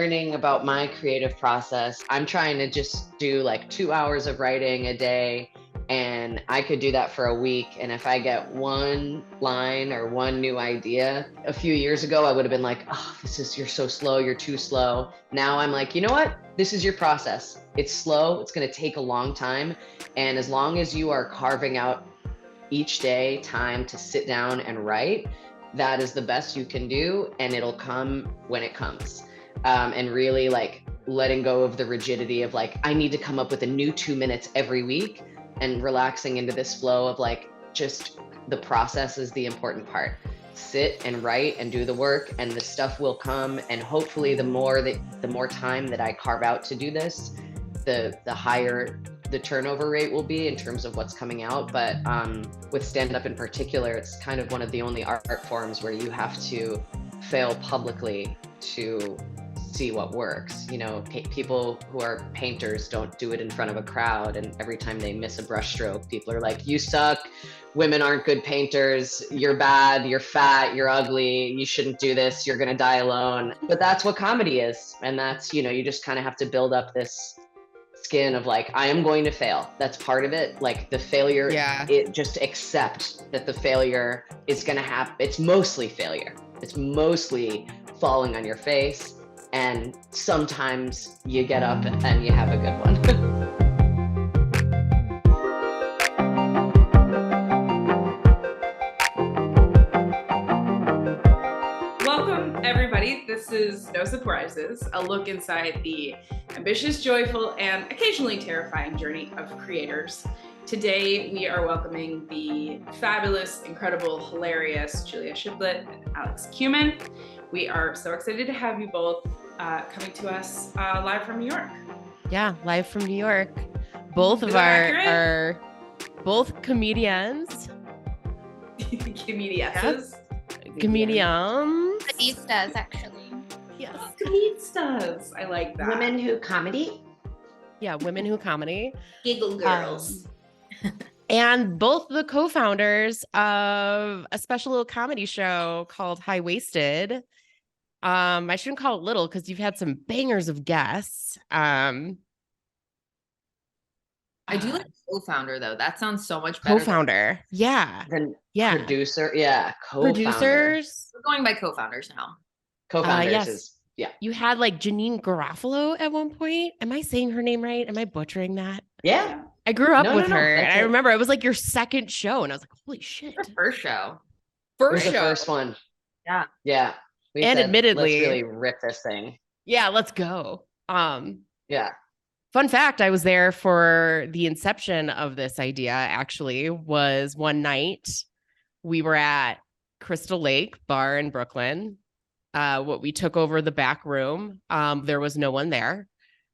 learning about my creative process, I'm trying to just do like 2 hours of writing a day, and I could do that for a week. And if I get one line or one new idea, a few years ago, I would have been like, oh, you're so slow, you're too slow. Now I'm like, you know what? This is your process. It's slow, it's going to take a long time. And as long as you are carving out each day time to sit down and write, that is the best you can do, and it'll come when it comes. And really like letting go of the rigidity of like, I need to come up with a new 2 minutes every week, and relaxing into this flow of like, just the process is the important part. Sit and write and do the work, and the stuff will come. And hopefully the more time that I carve out to do this, the higher the turnover rate will be in terms of what's coming out. But with stand-up in particular, it's kind of one of the only art forms where you have to fail publicly to see what works. You know, people who are painters don't do it in front of a crowd, and every time they miss a brushstroke, people are like, you suck, women aren't good painters, you're bad, you're fat, you're ugly, you shouldn't do this, you're gonna die alone. But that's what comedy is. And that's, you know, you just kind of have to build up this skin of like, I am going to fail. That's part of it. Like the failure, it just accept that the failure is gonna happen. It's mostly failure. It's mostly falling on your face. And sometimes you get up and you have a good one. This is No Surprises, a look inside the ambitious, joyful, and occasionally terrifying journey of creators. Today, we are welcoming the fabulous, incredible, hilarious Julia Shiplett and Alex Kumin. We are so excited to have you both coming to us live from New York. Yeah, live from New York. Both of our both comedians. Comediennes. Comedians. Comediestas, actually. Yes. Comediestas. I like that. Women who comedy. Yeah, women who comedy. Giggle girls. And both the co-founders of a special little comedy show called Highwaisted. I shouldn't call it little because you've had some bangers of guests. I do like co-founder though. That sounds so much better. Co-founder. Yeah. Producer. Yeah. Co-founder. Producers. We're going by co-founders now. Co-founders yes. is, yeah. You had like Janine Garofalo at one point. Am I saying her name right? Am I butchering that? Yeah. I grew up with her. And I remember it was like your second show. And I was like, holy shit. Her first show. It was the first one. Yeah. Yeah. And admittedly, let's really rip this thing. Yeah, let's go. Yeah. Fun fact, I was there for the inception of this idea, actually, was one night we were at Crystal Lake Bar in Brooklyn. We took over the back room. There was no one there.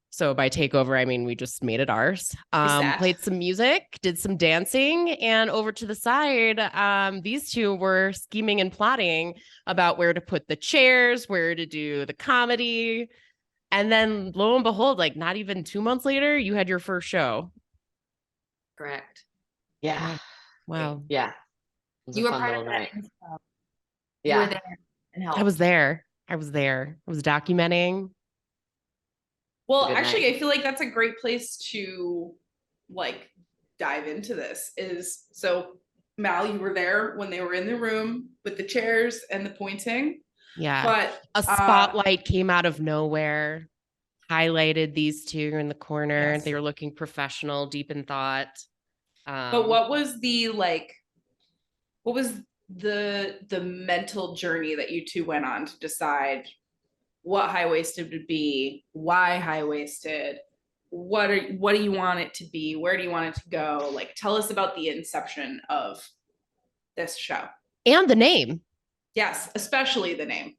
So by takeover, I mean, we just made it ours. Played some music, did some dancing, and over to the side, these two were scheming and plotting about where to put the chairs, where to do the comedy. And then lo and behold, like not even 2 months later, you had your first show. Correct. Yeah. Wow. Yeah. You were part of that. Yeah. You were there and helped. I was there. I was documenting. Well, actually, I feel like that's a great place to like dive into this. So Mal, you were there when they were in the room with the chairs and the pointing. Yeah. But a spotlight came out of nowhere, highlighted these two in the corner. Yes. They were looking professional, deep in thought. But what was the mental journey that you two went on to decide what Highwaisted would be, why Highwaisted, what do you want it to be, where do you want it to go? Like, tell us about the inception of this show. And the name. Yes, especially the name.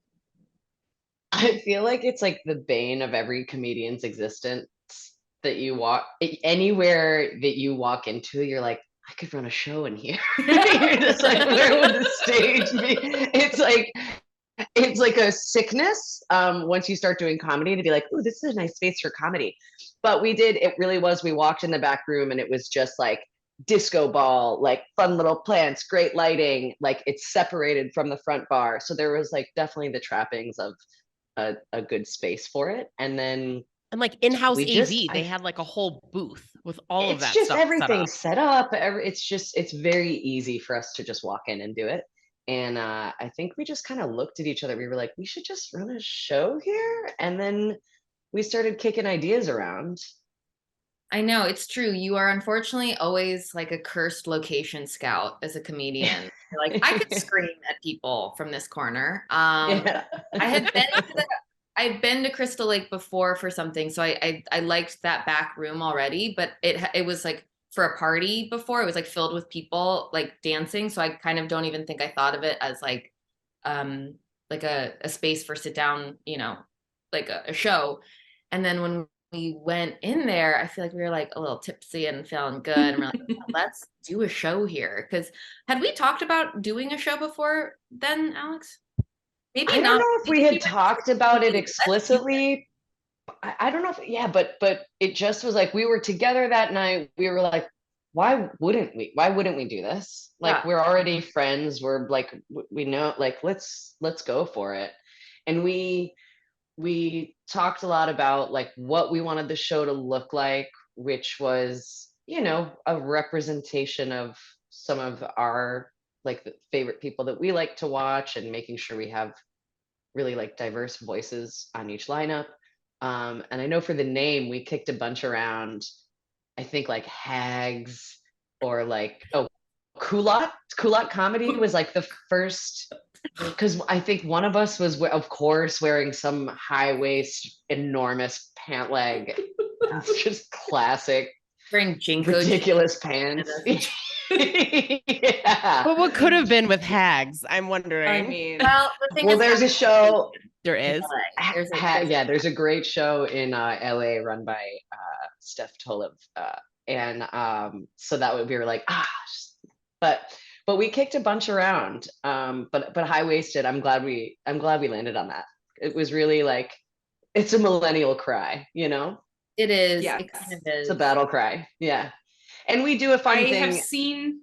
I feel like it's like the bane of every comedian's existence that you walk anywhere that you walk into, you're like, I could run a show in here. You're just like, where would the stage be? It's like a sickness once you start doing comedy to be like, oh, this is a nice space for comedy. But we walked in the back room and it was just like disco ball, like fun little plants, great lighting, like it's separated from the front bar. So there was like definitely the trappings of a good space for it. And then And like in-house we just AV, they had like a whole booth with all of it's that just stuff everything set up. set up. It's very easy for us to just walk in and do it. And I think we just kind of looked at each other. We were like, we should just run a show here. And then we started kicking ideas around. I know it's true. You are unfortunately always like a cursed location scout as a comedian. You're like, I could scream at people from this corner. Yeah. I've been to Crystal Lake before for something, so I liked that back room already, but it was like for a party before. It was like filled with people like dancing, so I kind of don't even think I thought of it as um like a space for sit down, like a show. And then when we went in there, I feel like we were like a little tipsy and feeling good, and we're like, "Oh, let's do a show here." Because had we talked about doing a show before then, Alex? Maybe I don't not. know if we had Maybe talked about it let's do it. explicitly. I don't know if, yeah, but it just was like we were together that night. We were like, why wouldn't we? Why wouldn't we do this? Like Yeah. we're already friends. We're like we know, like let's go for it. And we talked a lot about like what we wanted the show to look like, which was, a representation of some of our like the favorite people that we like to watch, and making sure we have really like diverse voices on each lineup. And I know for the name, we kicked a bunch around. I think like Hags, or like, Kulot comedy was like the first, because I think one of us was, of course, wearing some high waist, enormous pant leg. It's just classic, Wearing Jinko ridiculous pants. Yeah. But what could have been with Hags? I'm wondering. I mean, Well, the thing Well, is, there's a show. There is. There's a great show in LA run by Steph Tolev, and so that would, we were like, but we kicked a bunch around, but Highwaisted, I'm glad we landed on that. It was really like, it's a millennial cry, it is. Yes. It kind of is. it's a battle cry. Yeah. And we do a fun I thing. have seen.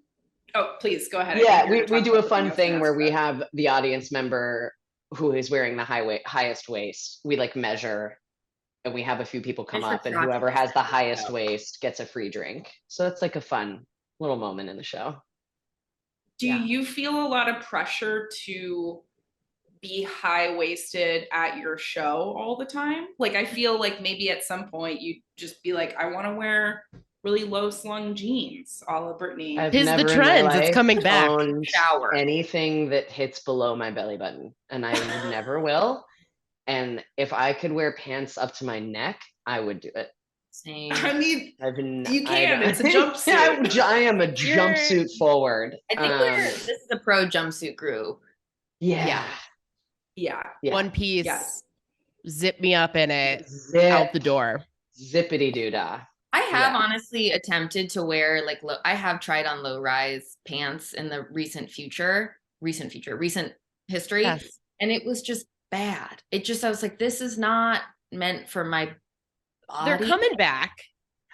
Oh, please go ahead. Yeah, we do a fun thing where we have the audience member who is wearing the highest waist. We like measure, and we have a few people come Measure up, and crotches. whoever has the highest waist gets a free drink. So it's like a fun little moment in the show. Do Yeah. you feel a lot of pressure to be high-waisted at your show all the time? Like, I feel like maybe at some point you just be like, I want to wear really low-slung jeans, a la Brittany. I've Tis the never in my trends, it's life coming back. owned Shower. anything that hits below my belly button, and I never will. And if I could wear pants up to my neck, I would do it. Same. I mean, You can. It's a jumpsuit. I am a jumpsuit forward. I think this is a pro jumpsuit group. Yeah. Yeah. One piece. Yes. Zip me up in it. Zip, Out the door. zippity doo dah. I have Yeah. honestly attempted to wear like I have tried on low rise pants in the recent history, Yes. and it was just bad. I was like, this is not meant for my body. They're coming back.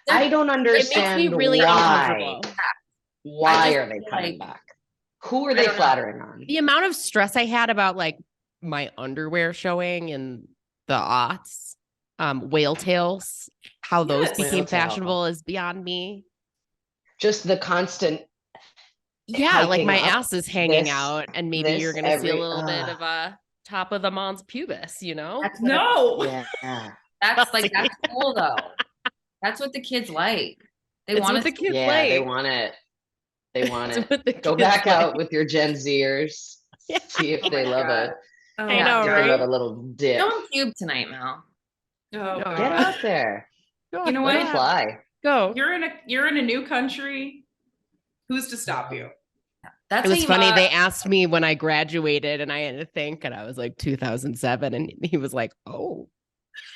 I don't It understand makes me really why. uncomfortable. Why I are just they feel coming like- back? Who are I they don't know. flattering on? The amount of stress I had about like my underwear showing in the aughts, whale tails, how those Yes. became Whale tail. fashionable is beyond me. Just the constant. Yeah, like hiking my up ass is hanging this- out, and maybe you're this gonna see a every- little bit of a top of the mons pubis, you know? That's what No. Yeah. that's cool though. That's what the kids like. They It's want what to the kids Yeah, like. they want it. They want It's it. what the Go kids back like. out with your Gen Zers. Yeah. See if Oh they my love God. it. Oh I my know, They right? love a little dip. Go on Cube tonight, Mel. Oh, No. God. Get out there. You know Let what? it fly. Go. You're in a new country. Who's to stop you? That's It was how you funny. know- They asked me when I graduated, and I had to think, and I was like 2007, and he was like, "Oh."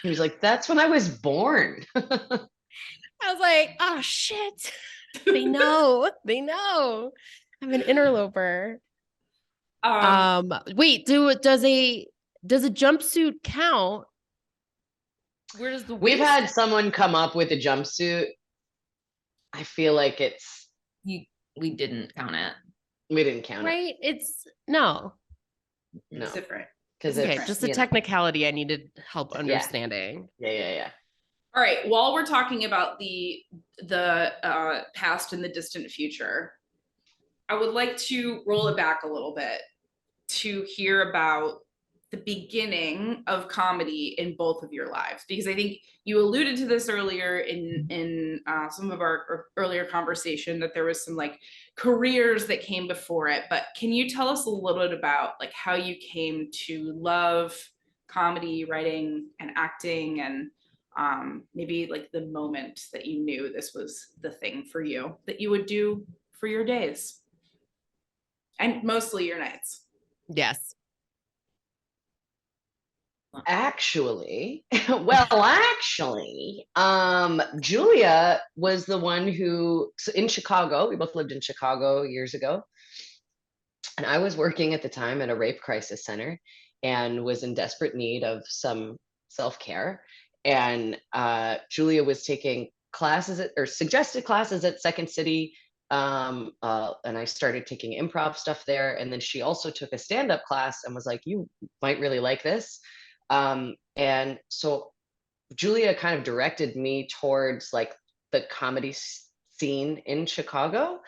He was like, "That's when I was born." I was like, "Oh shit, they know, they know." I'm an interloper. Wait, does a jumpsuit count? Where does the We've waist- had someone come up with a jumpsuit. I feel like we didn't count it. we didn't count it. right? It's no. No. It's different. because Okay, it's just a technicality I needed help understanding. Yeah. All right. While we're talking about the past and the distant future, I would like to roll it back a little bit to hear about the beginning of comedy in both of your lives, because I think you alluded to this earlier in some of our earlier conversation, that there was some like careers that came before it. But can you tell us a little bit about like how you came to love comedy, writing, and acting, and maybe like the moment that you knew this was the thing for you that you would do for your days and mostly your nights? Yes. Actually, Julia was the one who, so in Chicago, we both lived in Chicago years ago. And I was working at the time at a rape crisis center and was in desperate need of some self-care. And Julia was taking classes or suggested classes at Second City. And I started taking improv stuff there. And then she also took a stand-up class and was like, you might really like this. And so Julia kind of directed me towards like the comedy scene in Chicago.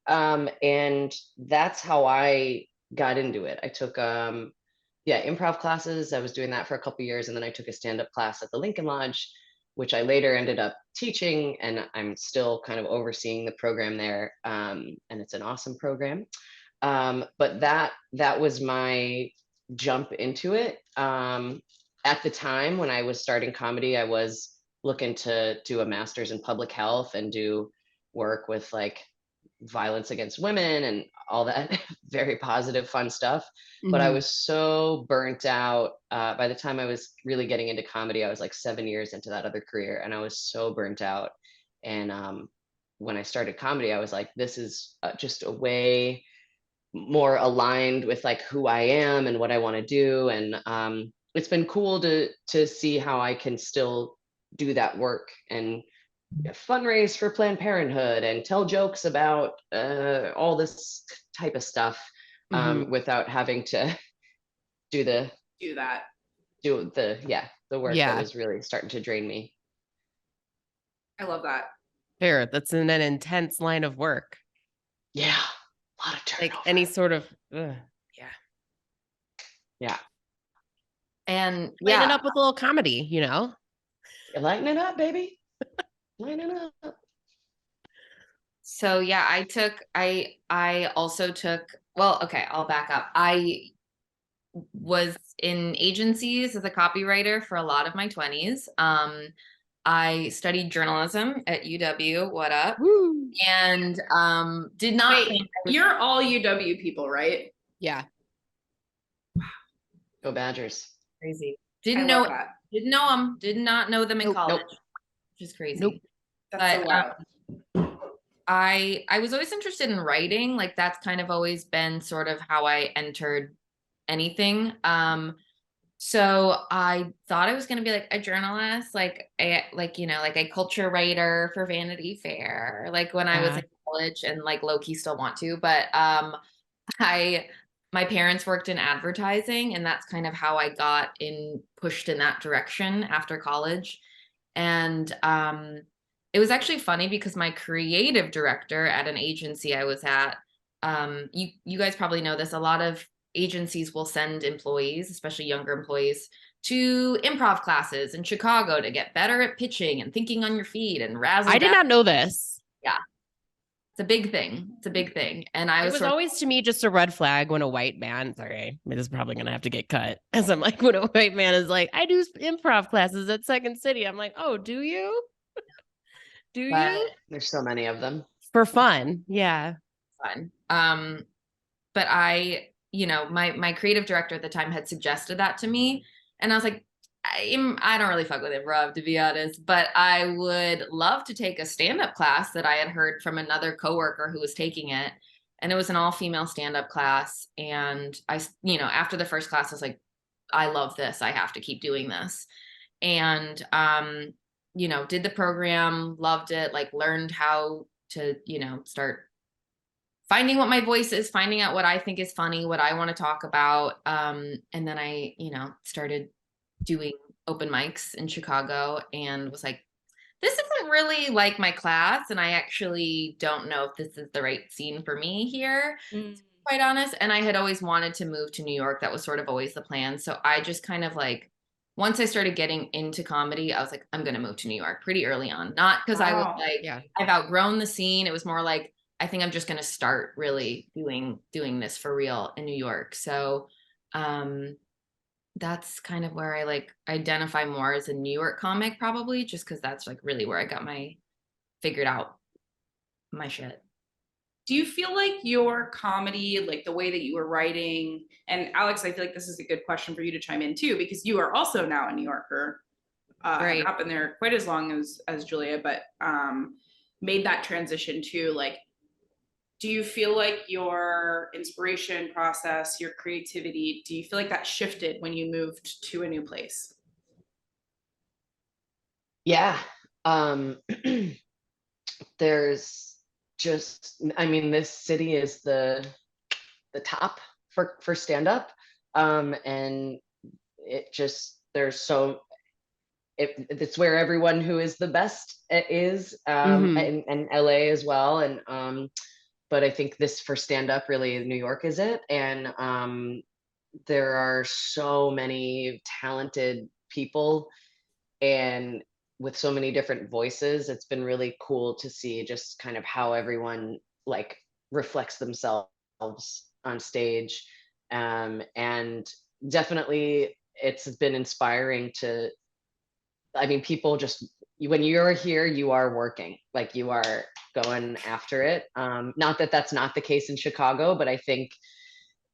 And that's how I got into it. I took improv classes. I was doing that for a couple years, and then I took a stand-up class at the Lincoln Lodge, which I later ended up teaching, and I'm still kind of overseeing the program there. And it's an awesome program. But that was my jump into it. At the time when I was starting comedy, I was looking to do a master's in public health and do work with like violence against women and all that very positive, fun stuff. But I was so burnt out. By the time I was really getting into comedy, I was like 7 years into that other career, and I was so burnt out. And when I started comedy, I was like, this is just a way more aligned with like who I am and what I want to do. And it's been cool to see how I can still do that work and fundraise for Planned Parenthood and tell jokes about all this type of stuff without having to do the work that was really starting to drain me. I love that. Fair. That's an intense line of work. Yeah. A lot of turnover. Like any sort of yeah. And lighten it up with a little comedy, you know? Lighten it up, baby. Lighten it up. So yeah, I also took, well, okay, I'll back up. I was in agencies as a copywriter for a lot of my 20s. I studied journalism at UW. What up? Woo. And did not think you're all UW people, right? Yeah. Go Badgers. Crazy. Didn't know them. Did not know them in college. Which is crazy. That's so wild. I was always interested in writing. Like that's kind of always been sort of how I entered anything. So I thought I was going to be like a journalist, like a culture writer for Vanity Fair, like when I was in college, and like low-key still want to, but my parents worked in advertising, and that's kind of how I got pushed in that direction after college. And it was actually funny because my creative director at an agency I was at, you guys probably know this, a lot of agencies will send employees, especially younger employees, to improv classes in Chicago to get better at pitching and thinking on your feet and razzle. I did not know this. Yeah. It's a big thing. It's a big thing. And it was always to me just a red flag when a white man, sorry, this is probably going to have to get cut. As I'm like, when a white man is like, I do improv classes at Second City. I'm like, oh, do you? Do you? There's so many of them. For fun. Yeah. Fun. But I, my creative director at the time had suggested that to me. And I was like, I don't really fuck with improv, to be honest, but I would love to take a stand-up class that I had heard from another coworker who was taking it. And it was an all-female stand-up class. And I, after the first class, I was like, I love this. I have to keep doing this. And, did the program, loved it, like learned how to, start finding what my voice is, finding out what I think is funny, what I want to talk about. And then I, started doing open mics in Chicago and was like, this isn't really like my class. And I actually don't know if this is the right scene for me here, to be quite honest. And I had always wanted to move to New York. That was sort of always the plan. So I just kind of like, once I started getting into comedy, I was like, I'm going to move to New York pretty early on. Not because I was like, I've outgrown the scene. It was more like, I think I'm just going to start really doing this for real in New York. So that's kind of where I like identify more as a New York comic, probably just because that's like really where I got figured out my shit. Do you feel like your comedy, like the way that you were writing, and Alex, I feel like this is a good question for you to chime in too, because you are also now a New Yorker, Right. not been there quite as long as Julia, but made that transition too. Like, do you feel like your inspiration process, your creativity, do you feel like that shifted when you moved to a new place? Yeah. There's just, I mean, this city is the top for stand up. And it just, it's where everyone who is the best is, and LA as well. And but I think this for stand up, really New York is it. And there are so many talented people and with so many different voices. It's been really cool to see just kind of how everyone like reflects themselves on stage. And definitely it's been inspiring to, I mean, people just, when you're here, you are working, like you are going after it. Not that that's not the case in Chicago, but I think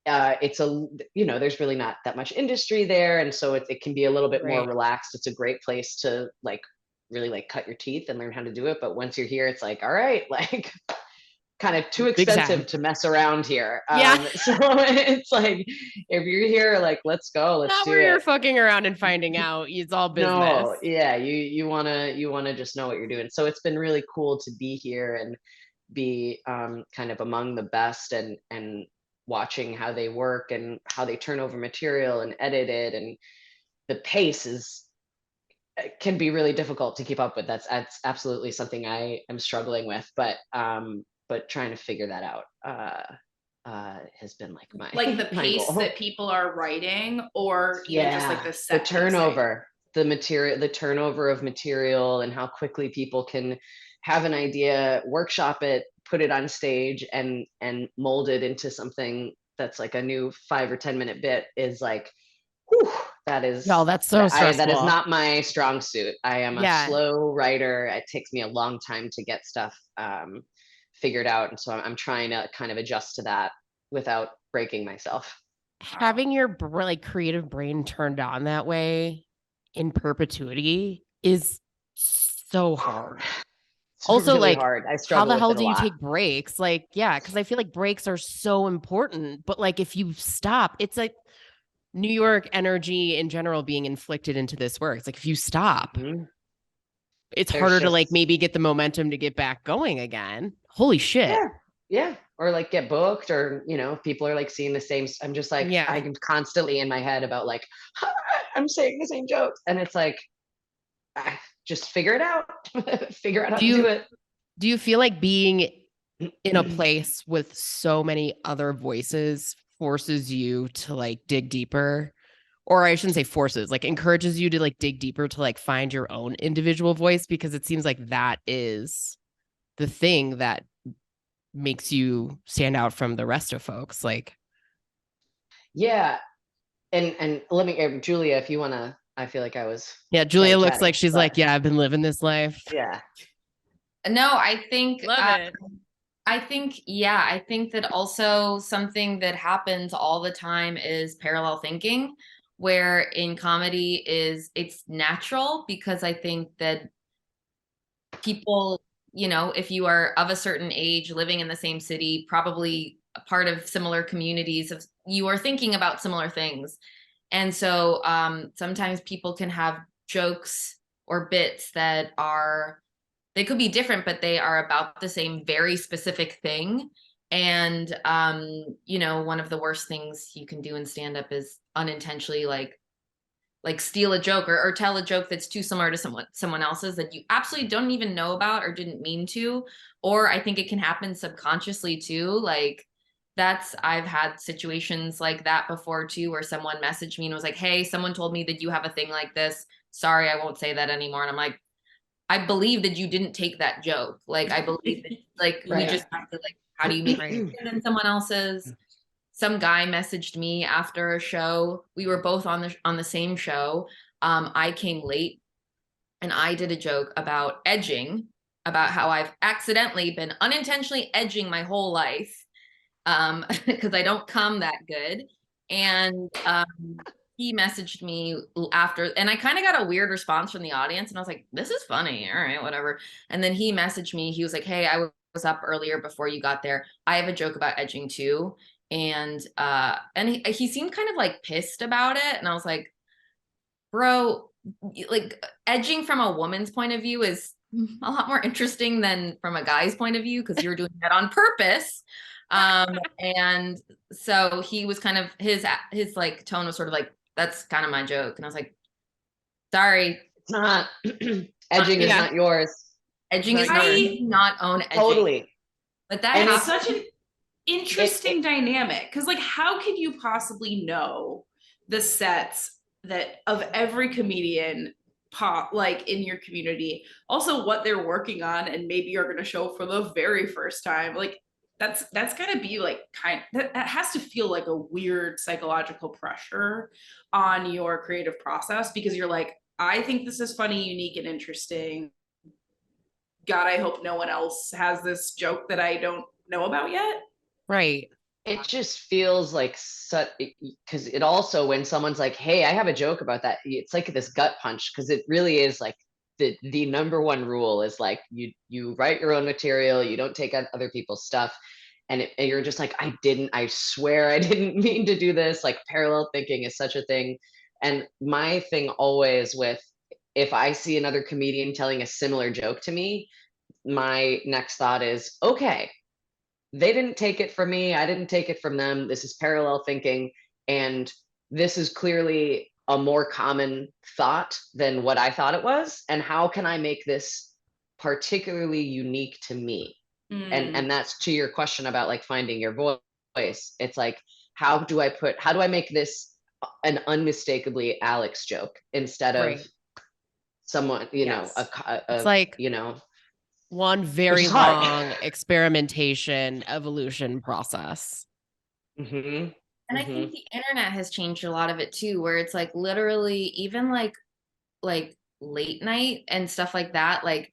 it's there's really not that much industry there. And so it can be a little bit more relaxed. It's a great place to like really like cut your teeth and learn how to do it. But once you're here, it's like, all right, like kind of too expensive to mess around here. So it's like, if you're here, like, let's go, let's Not do where it. you're fucking around and finding out. It's all business. No, yeah, you wanna just know what you're doing. So it's been really cool to be here and be kind of among the best and watching how they work and how they turn over material and edit it. And the pace can be really difficult to keep up with. That's absolutely something I am struggling with, but trying to figure that out has been like the pace that people are writing, or even just like the set turnover, the turnover of material, and how quickly people can have an idea, workshop it, put it on stage, and mold it into something that's like a new 5 or 10 minute bit is like, whew, that's so stressful. That is not my strong suit. I am a slow writer. It takes me a long time to get stuff figured out. And so I'm trying to kind of adjust to that without breaking myself. Having your like creative brain turned on that way in perpetuity is so hard. It's also really like hard. I how the hell do you take breaks? Like, because I feel like breaks are so important, but like if you stop, it's like New York energy in general being inflicted into this work. It's like if you stop, it's harder to like maybe get the momentum to get back going again. Holy shit. Yeah. Or like get booked, or people are like seeing the same. I'm just like, I'm constantly in my head about like, I'm saying the same jokes, and it's like, just figure it out. Figure out how to do it. Do you feel like being in a place with so many other voices forces you to like dig deeper? Or I shouldn't say forces, like encourages you to like dig deeper to like find your own individual voice? Because it seems like that is the thing that makes you stand out from the rest of folks. Like, and let me, Julia, if you want to, I feel like I was. Yeah, Julia looks like she's like, I've been living this life. Yeah. No, I think love it. I think that also something that happens all the time is parallel thinking, where in comedy it's natural, because I think that people, if you are of a certain age, living in the same city, probably a part of similar communities, you are thinking about similar things. And so sometimes people can have jokes or bits they could be different, but they are about the same very specific thing. And one of the worst things you can do in stand-up is unintentionally like steal a joke or tell a joke that's too similar to someone else's that you absolutely don't even know about or didn't mean to. Or I think it can happen subconsciously too. Like I've had situations like that before too, where someone messaged me and was like, hey, someone told me that you have a thing like this. Sorry, I won't say that anymore. And I'm like, I believe that you didn't take that joke. Like, I believe that, like, we just have to, like, how do you make it better than someone else's? Some guy messaged me after a show. We were both on the same show. I came late and I did a joke about edging, about how I've accidentally been unintentionally edging my whole life. Because I don't come that good. And he messaged me after, and I kind of got a weird response from the audience. And I was like, this is funny. All right, whatever. And then he messaged me. He was like, hey, I was up earlier before you got there. I have a joke about edging too. And he seemed kind of like pissed about it. And I was like, bro, like edging from a woman's point of view is a lot more interesting than from a guy's point of view, because you're doing that on purpose. And so he was kind of, his like tone was sort of like, that's kind of my joke. And I was like, sorry. It's not. Edging is not yours. Edging is yours. Not own edging. Totally. But that is such an interesting dynamic. Because like, how could you possibly know the sets that of every comedian like in your community, also what they're working on and maybe are going to show for the very first time? Like, that's got to be like that has to feel like a weird psychological pressure on your creative process, because you're like, I think this is funny, unique, and interesting. God, I hope no one else has this joke that I don't know about yet. Right. It just feels like such, because it also, when someone's like, hey, I have a joke about that, it's like this gut punch, because it really is like the number one rule is like, you write your own material, you don't take out other people's stuff. And you're just like, I swear I didn't mean to do this. Like, parallel thinking is such a thing. And my thing always with, if I see another comedian telling a similar joke to me, my next thought is, okay, they didn't take it from me, I didn't take it from them. This is parallel thinking. And this is clearly a more common thought than what I thought it was. And how can I make this particularly unique to me? And that's to your question about like finding your voice. It's like, how do I make this an unmistakably Alex joke instead of someone, it's like, one very long experimentation evolution process. And I think the internet has changed a lot of it too, where it's like literally even like late night and stuff like that, like,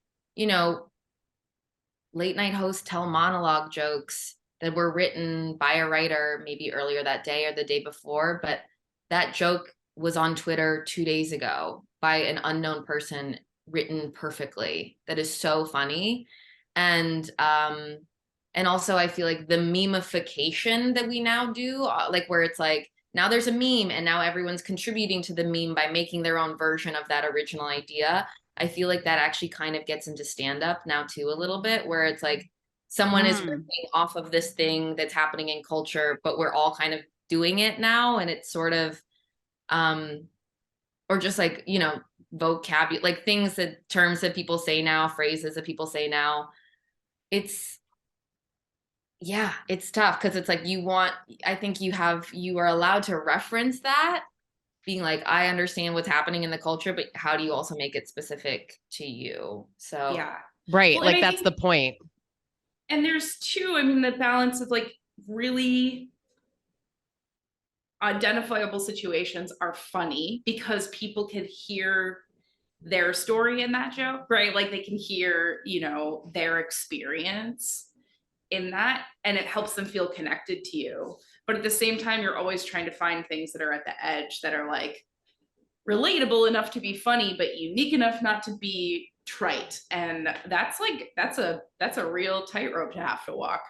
late night hosts tell monologue jokes that were written by a writer maybe earlier that day or the day before, but that joke was on Twitter 2 days ago by an unknown person, written perfectly. That is so funny. And also I feel like the memification that we now do, like where it's like, now there's a meme and now everyone's contributing to the meme by making their own version of that original idea. I feel like that actually kind of gets into stand-up now too a little bit, where it's like someone is ripping off of this thing that's happening in culture, but we're all kind of doing it now. And it's sort of, or just like, vocabulary, like terms that people say now, phrases that people say now. It's tough, because it's like I think you are allowed to reference that, being like, I understand what's happening in the culture, but how do you also make it specific to you? So right. Well, like that's the point. And there's the balance of like really identifiable situations are funny because people can hear their story in that joke, right? Like they can hear, their experience in that, and it helps them feel connected to you. But at the same time, you're always trying to find things that are at the edge that are like relatable enough to be funny, but unique enough not to be trite. And that's a real tightrope to have to walk.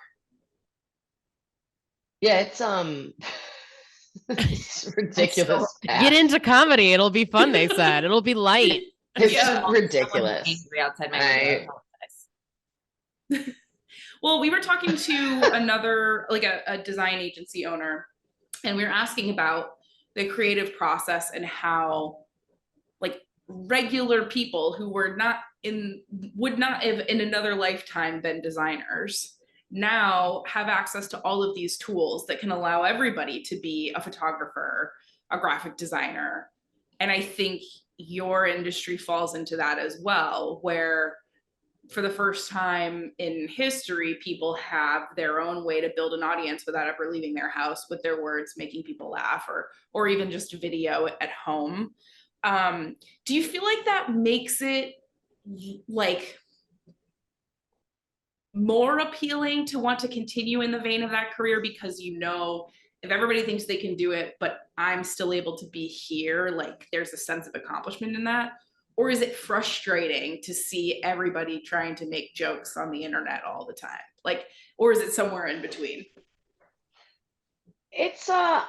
Yeah, it's it's ridiculous. Get into comedy. It'll be fun, they said. It'll be light. It's ridiculous. Outside my Well, Well, we were talking to another, like a design agency owner, and we were asking about the creative process and how like regular people who would not have in another lifetime been designers now have access to all of these tools that can allow everybody to be a photographer, a graphic designer. And I think your industry falls into that as well, where for the first time in history, people have their own way to build an audience without ever leaving their house with their words, making people laugh, or even just video at home. Do you feel like that makes it like more appealing to want to continue in the vein of that career because you know if everybody thinks they can do it, but I'm still able to be here, like there's a sense of accomplishment in that? Or is it frustrating to see everybody trying to make jokes on the internet all the time? Like, or is it somewhere in between? It's a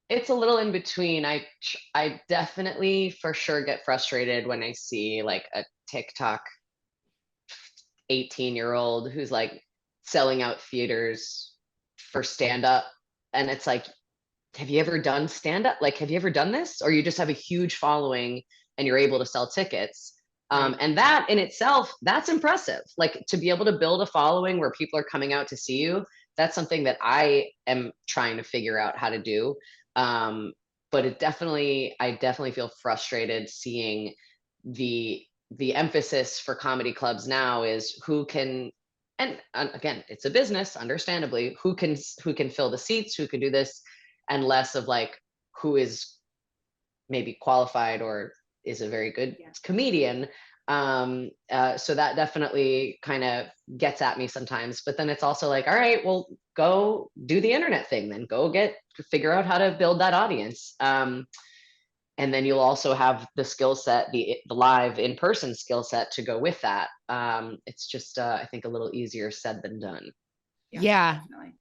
little in between. I definitely for sure get frustrated when I see like a TikTok 18-year-old who's like selling out theaters for stand-up, and it's like, have you ever done stand-up? Like, have you ever done this? Or you just have a huge following and you're able to sell tickets. And that in itself, that's impressive. Like to be able to build a following where people are coming out to see you, that's something that I am trying to figure out how to do. But I definitely feel frustrated seeing the emphasis for comedy clubs now is who can, and again, it's a business, understandably, who can fill the seats, who can do this, and less of like who is maybe qualified or is a very good comedian. So that definitely kind of gets at me sometimes, but then it's also like, all right, well, go do the internet thing, then figure out how to build that audience. And then you'll also have the skill set, the live in-person skill set to go with that. It's just, I think a little easier said than done. Yeah. Definitely.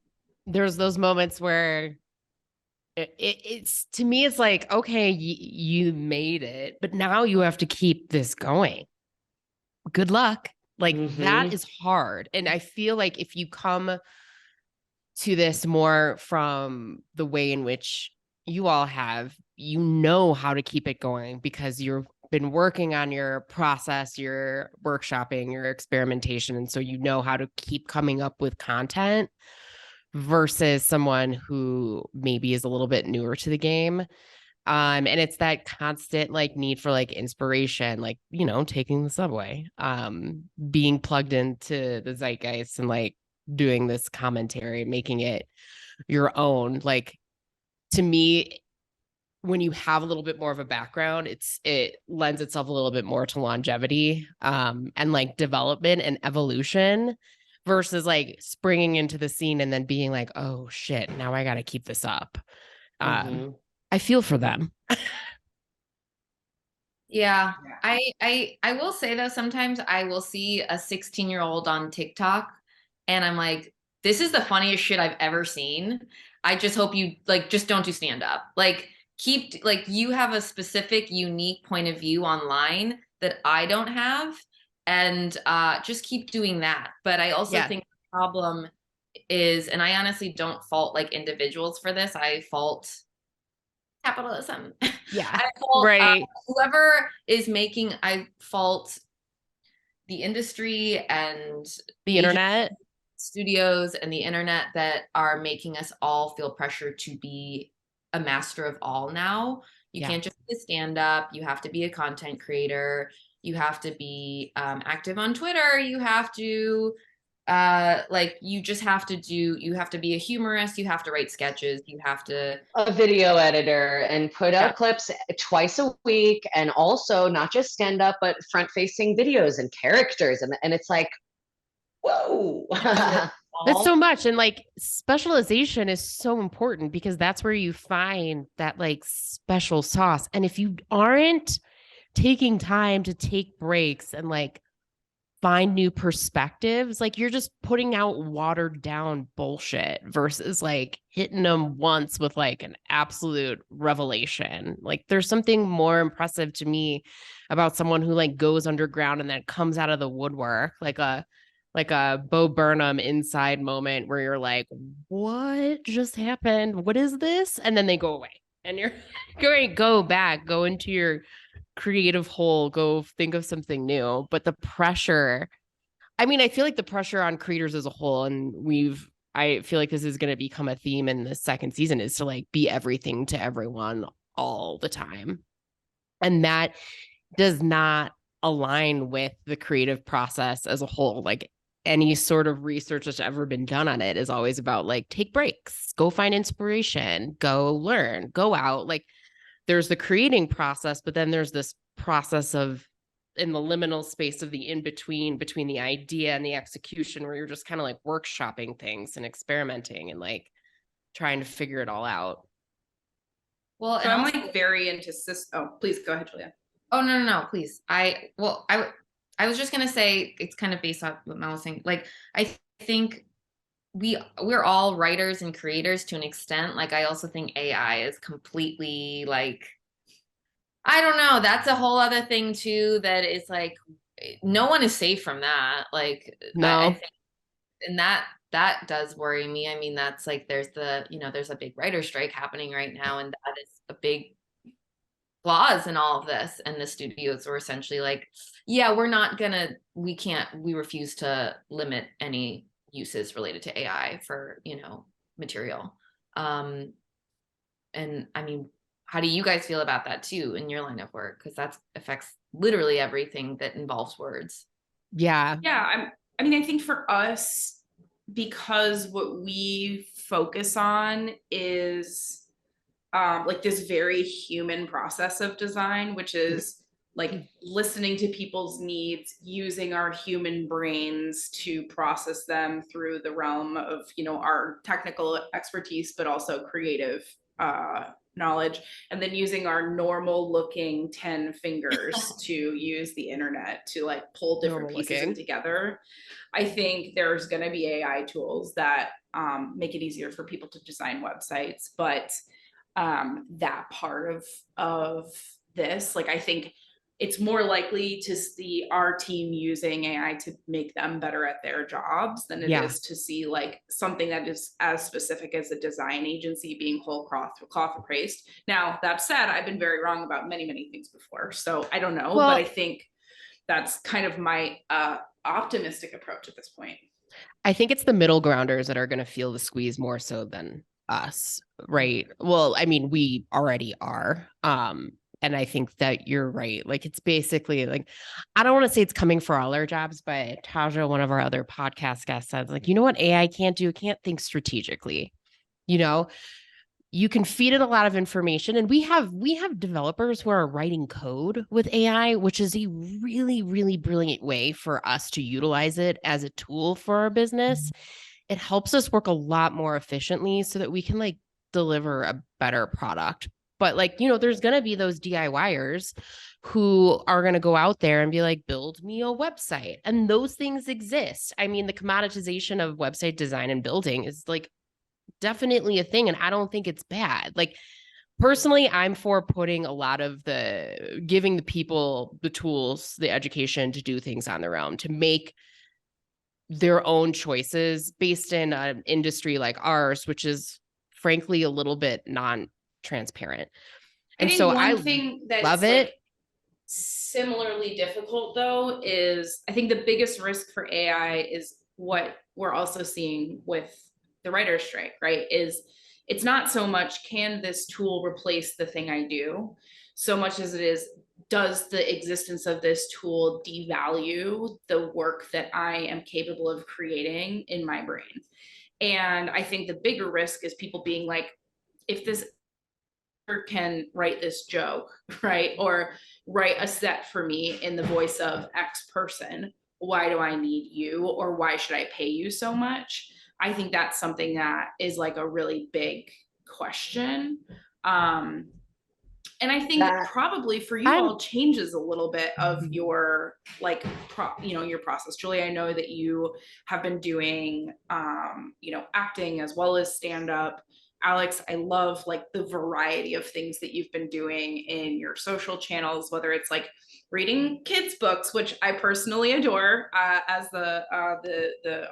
There's those moments where it's to me, it's like, okay, you made it, but now you have to keep this going. Good luck. Like that is hard. And I feel like if you come to this more from the way in which you all have, you know how to keep it going because you've been working on your process, your workshopping, your experimentation. And so you know how to keep coming up with content versus someone who maybe is a little bit newer to the game. And it's that constant like need for like inspiration, like, you know, taking the subway, being plugged into the zeitgeist and like doing this commentary, making it your own. Like to me, when you have a little bit more of a background, it lends itself a little bit more to longevity, and like development and evolution versus like springing into the scene and then being like, oh shit, now I got to keep this up. I feel for them. Yeah. I will say though, sometimes I will see a 16-year-old on TikTok and I'm like, this is the funniest shit I've ever seen. I just hope you like, just don't do stand up. Like keep, like you have a specific, unique point of view online that I don't have. And just keep doing that. But I also think the problem is, and I honestly don't fault like individuals for this. I fault capitalism. Yeah. I fault, right. Whoever is making, I fault the industry and the internet studios and the internet that are making us all feel pressure to be a master of all now. You can't just be a stand-up. You have to be a content creator. You have to be active on Twitter. You have to like you have to be a humorist, you have to write sketches, you have to a video editor and put out clips twice a week, and also not just stand up but front facing videos and characters, and it's like, whoa. That's so much. And like specialization is so important because that's where you find that like special sauce. And if you aren't taking time to take breaks and like find new perspectives, like you're just putting out watered down bullshit versus like hitting them once with like an absolute revelation. Like there's something more impressive to me about someone who like goes underground and then comes out of the woodwork, like a like a Bo Burnham inside moment where you're like, what just happened? What is this? And then they go away and you're going, go back, go into your creative hole, go think of something new. But the pressure, I mean, I feel like the pressure on creators as a whole, and I feel like this is going to become a theme in the second season, is to like be everything to everyone all the time. And that does not align with the creative process as a whole. Like any sort of research that's ever been done on it is always about like, take breaks, go find inspiration, go learn, go out. Like there's the creating process, but then there's this process of in the liminal space of the in-between between the idea and the execution, where you're just kind of like workshopping things and experimenting and like trying to figure it all out. Well, So and I'm also, like very into oh, please go ahead, Julia. oh no, please. I was just gonna say it's kind of based off what Mel was saying. Like I think we're all writers and creators to an extent. Like I also think AI is completely like, I don't know. That's a whole other thing too. That is like, no one is safe from that. Like I No, think, and that does worry me. I mean, that's like there's there's a big writer strike happening right now, and that is a big flaws in all of this. And the studios were essentially like, yeah, we refuse to limit any uses related to AI for material. And I mean, how do you guys feel about that too in your line of work? Because that affects literally everything that involves words. yeah, I mean, I think for us, because what we focus on is like this very human process of design, which is like listening to people's needs, using our human brains to process them through the realm of our technical expertise, but also creative knowledge, and then using our normal looking 10 fingers to use the internet to like pull different normal pieces looking. in together. I think there's going to be AI tools that make it easier for people to design websites, but that part of this, like I think it's more likely to see our team using AI to make them better at their jobs than it is to see like something that is as specific as a design agency being whole cloth appraised. Now, that said, I've been very wrong about many, many things before. So I don't know, but I think that's kind of my optimistic approach at this point. I think it's the middle grounders that are going to feel the squeeze more so than us, right? Well, I mean, we already are. And I think that you're right. Like it's basically like, I don't want to say it's coming for all our jobs, but Taja, one of our other podcast guests, says like, you know what AI can't do? It can't think strategically. You can feed it a lot of information, and we have developers who are writing code with AI, which is a really, really brilliant way for us to utilize it as a tool for our business. It helps us work a lot more efficiently so that we can like deliver a better product. But like, there's going to be those DIYers who are going to go out there and be like, build me a website. And those things exist. I mean, the commoditization of website design and building is like definitely a thing. And I don't think it's bad. Like personally, I'm for putting a lot of giving the people the tools, the education to do things on their own, to make their own choices based in an industry like ours, which is frankly a little bit non-transparent. And so I thing that love it. Like similarly difficult though is I think the biggest risk for AI is what we're also seeing with the writer's strike, right? Is it's not so much can this tool replace the thing I do, so much as it is does the existence of this tool devalue the work that I am capable of creating in my brain. And I think the bigger risk is people being like, if this can write this joke, right? Or write a set for me in the voice of X person, why do I need you? Or why should I pay you so much? I think that's something that is like a really big question. And I think that probably for you all changes a little bit of your like, your process. Julie, I know that you have been doing, acting as well as stand up. Alex, I love like the variety of things that you've been doing in your social channels, whether it's like reading kids books, which I personally adore as the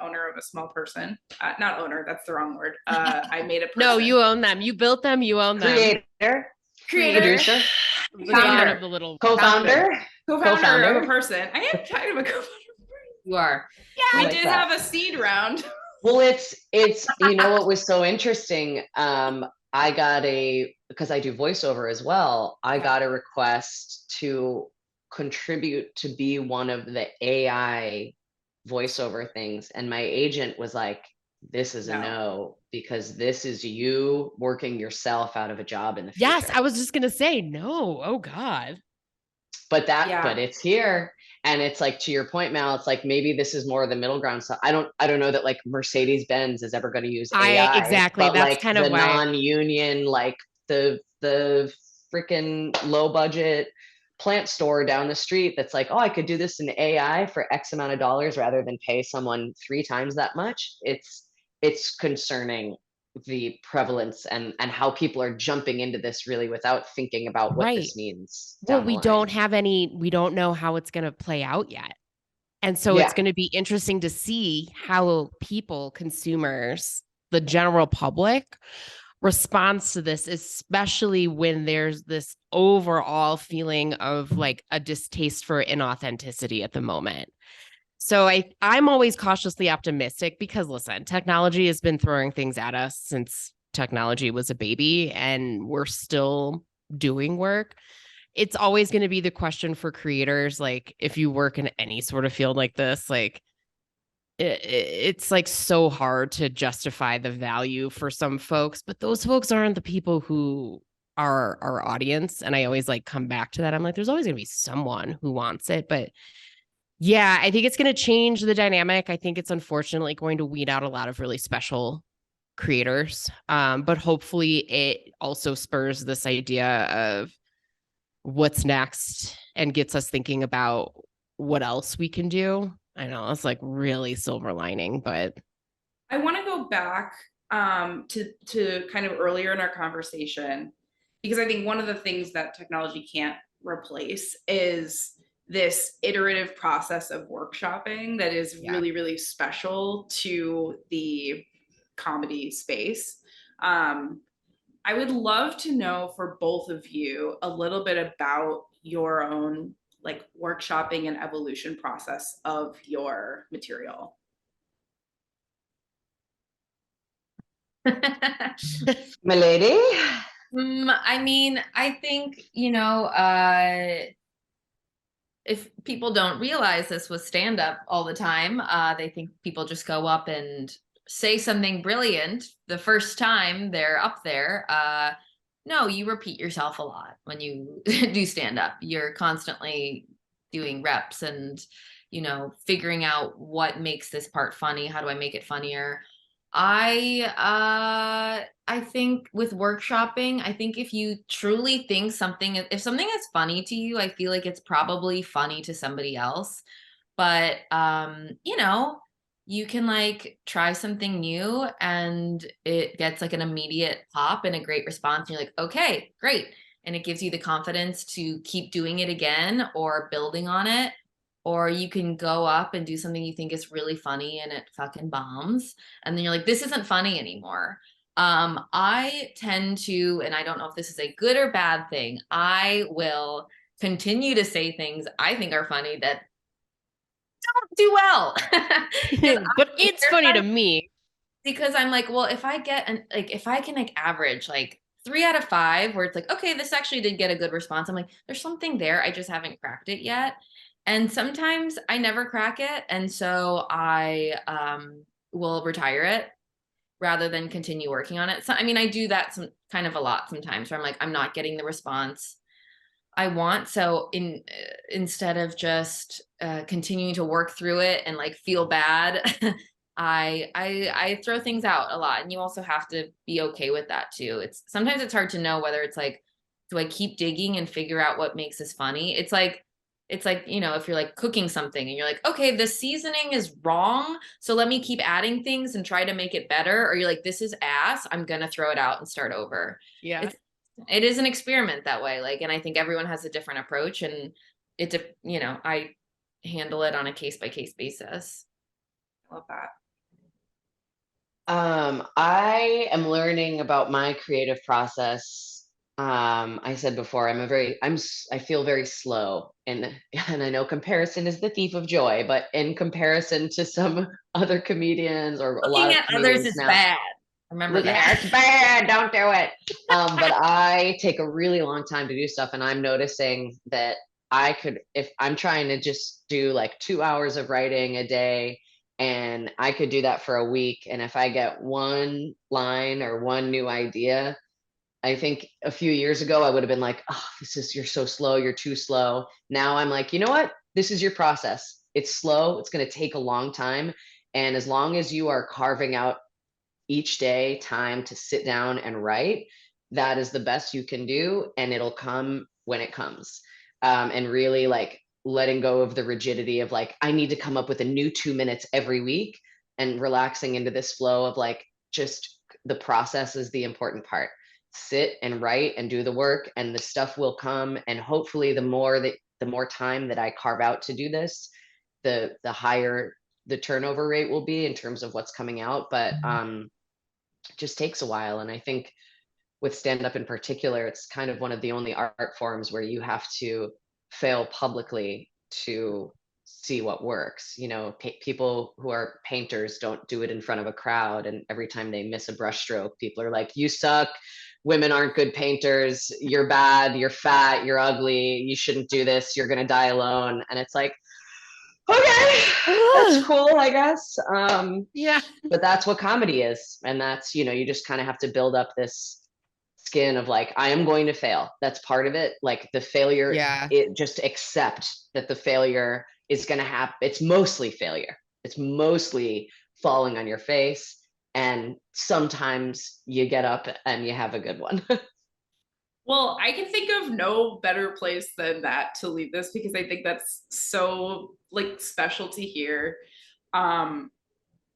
owner of a small person. Not owner, that's the wrong word. I made a person. No, you own them. You built them. You own them. Creator, producer, The founder of the little co-founder of a person. I am kind of a co-founder. You are. Yeah, we did have a seed round. Well, it's you know what was so interesting? I got because I do voiceover as well, I got a request to contribute to be one of the AI voiceover things. And my agent was like, this is a no, because this is you working yourself out of a job in the future. Yes, I was just gonna say no. Oh God. But it's here. And it's like, to your point, Mal, it's like, maybe this is more of the middle ground. So I don't know that like Mercedes-Benz is ever going to use AI. Exactly. But that's like kind of the why non-union, like the freaking low budget plant store down the street that's like, oh, I could do this in AI for X amount of dollars rather than pay someone 3 times that much. It's concerning, the prevalence and how people are jumping into this really without thinking about what this means. Well, we don't know how it's going to play out yet. And so it's going to be interesting to see how people, consumers, the general public responds to this, especially when there's this overall feeling of like a distaste for inauthenticity at the moment. So I'm always cautiously optimistic because, listen, technology has been throwing things at us since technology was a baby, and we're still doing work. It's always going to be the question for creators. Like, if you work in any sort of field like this, like it's like so hard to justify the value for some folks, but those folks aren't the people who are our audience. And I always like come back to that. I'm like, there's always going to be someone who wants it, but yeah, I think it's going to change the dynamic. I think it's unfortunately going to weed out a lot of really special creators. But hopefully it also spurs this idea of what's next and gets us thinking about what else we can do. I know it's like really silver lining, but I want to go back to kind of earlier in our conversation, because I think one of the things that technology can't replace is this iterative process of workshopping that is really, really special to the comedy space. I would love to know for both of you a little bit about your own like workshopping and evolution process of your material. Milady? I mean, I think, if people don't realize this with stand-up all the time, they think people just go up and say something brilliant the first time they're up there. No, you repeat yourself a lot when you do stand-up. You're constantly doing reps and, figuring out what makes this part funny. How do I make it funnier? I think with workshopping, I think if you truly think if something is funny to you, I feel like it's probably funny to somebody else. But you can like try something new and it gets like an immediate pop and a great response. And you're like, okay, great. And it gives you the confidence to keep doing it again or building on it. Or you can go up and do something you think is really funny and it fucking bombs. And then you're like, this isn't funny anymore. I tend to, and I don't know if this is a good or bad thing, I will continue to say things I think are funny that don't do well. But it's funny to me. Because I'm like, well, if I can like average like 3 out of 5 where it's like, okay, this actually did get a good response. I'm like, there's something there. I just haven't cracked it yet. And sometimes I never crack it. And so I will retire it rather than continue working on it. So, I mean, I do that kind of a lot sometimes where I'm like, I'm not getting the response I want. So instead of just continuing to work through it and like feel bad, I throw things out a lot. And you also have to be okay with that too. Sometimes it's hard to know whether it's like, do I keep digging and figure out what makes this funny? It's like, it's like, if you're like cooking something and you're like, okay, the seasoning is wrong, so let me keep adding things and try to make it better. Or you're like, this is ass, I'm going to throw it out and start over. Yeah. It is an experiment that way. Like, and I think everyone has a different approach, and I handle it on a case by case basis. Love that. I am learning about my creative process. I said before, I feel very slow, and I know comparison is the thief of joy, but in comparison to some other comedians or a lot Looking of at others comedians is now, bad. Remember that. it's bad. Don't do it. But I take a really long time to do stuff, and I'm noticing that if I'm trying to just do like 2 hours of writing a day, and I could do that for a week. And if I get one line or one new idea, I think a few years ago, I would have been like, oh, you're so slow. You're too slow. Now I'm like, you know what? This is your process. It's slow. It's going to take a long time. And as long as you are carving out each day time to sit down and write, that is the best you can do. And it'll come when it comes. And really like letting go of the rigidity of like, I need to come up with a new 2 minutes every week, and relaxing into this flow of like, just the process is the important part. Sit and write and do the work, and the stuff will come. And hopefully the more time that I carve out to do this, the higher the turnover rate will be in terms of what's coming out. But it just takes a while. And I think with stand up in particular, it's kind of one of the only art forms where you have to fail publicly to see what works. People who are painters don't do it in front of a crowd, and every time they miss a brushstroke, people are like, you suck, women aren't good painters, you're bad, you're fat, you're ugly, you shouldn't do this, you're gonna die alone. And it's like, okay, that's cool, I guess. Yeah. But that's what comedy is. And that's, you just kind of have to build up this skin of like, I am going to fail. That's part of it. Like the failure, Yeah. it just accept that the failure is going to happen. It's mostly failure. It's mostly falling on your face. And sometimes you get up and you have a good one. Well, I can think of no better place than that to leave this, because I think that's so like special to hear.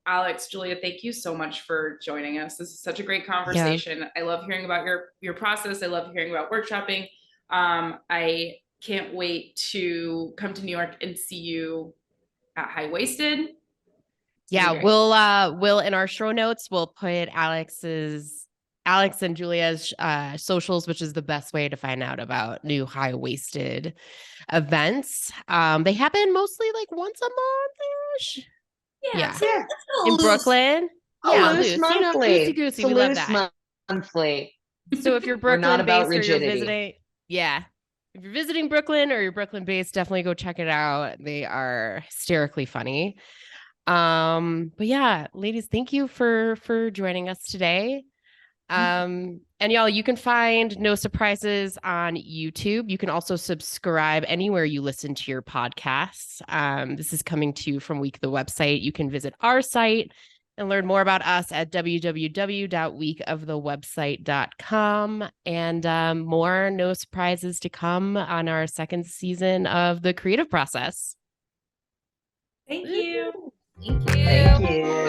Alex, Julia, thank you so much for joining us. This is such a great conversation. Yeah. I love hearing about your process. I love hearing about workshopping. I can't wait to come to New York and see you at Highwaisted. Yeah, we'll in our show notes, we'll put Alex and Julia's socials, which is the best way to find out about new Highwaisted events. They happen mostly like once a month-ish. Yeah. In Brooklyn. Yeah, loose monthly. Loosey-goosey. We love that. Monthly. So if you're Brooklyn based or you're visiting, if you're visiting Brooklyn or you're Brooklyn based, definitely go check it out. They are hysterically funny. But yeah, ladies, thank you for joining us today. And y'all, you can find No Surprises on YouTube. You can also subscribe anywhere you listen to your podcasts. This is coming to you from Week the website. You can visit our site and learn more about us at www.weekofthewebsite.com. And more No Surprises to come on our second season of The Creative Process. Thank you. Thank you. Thank you.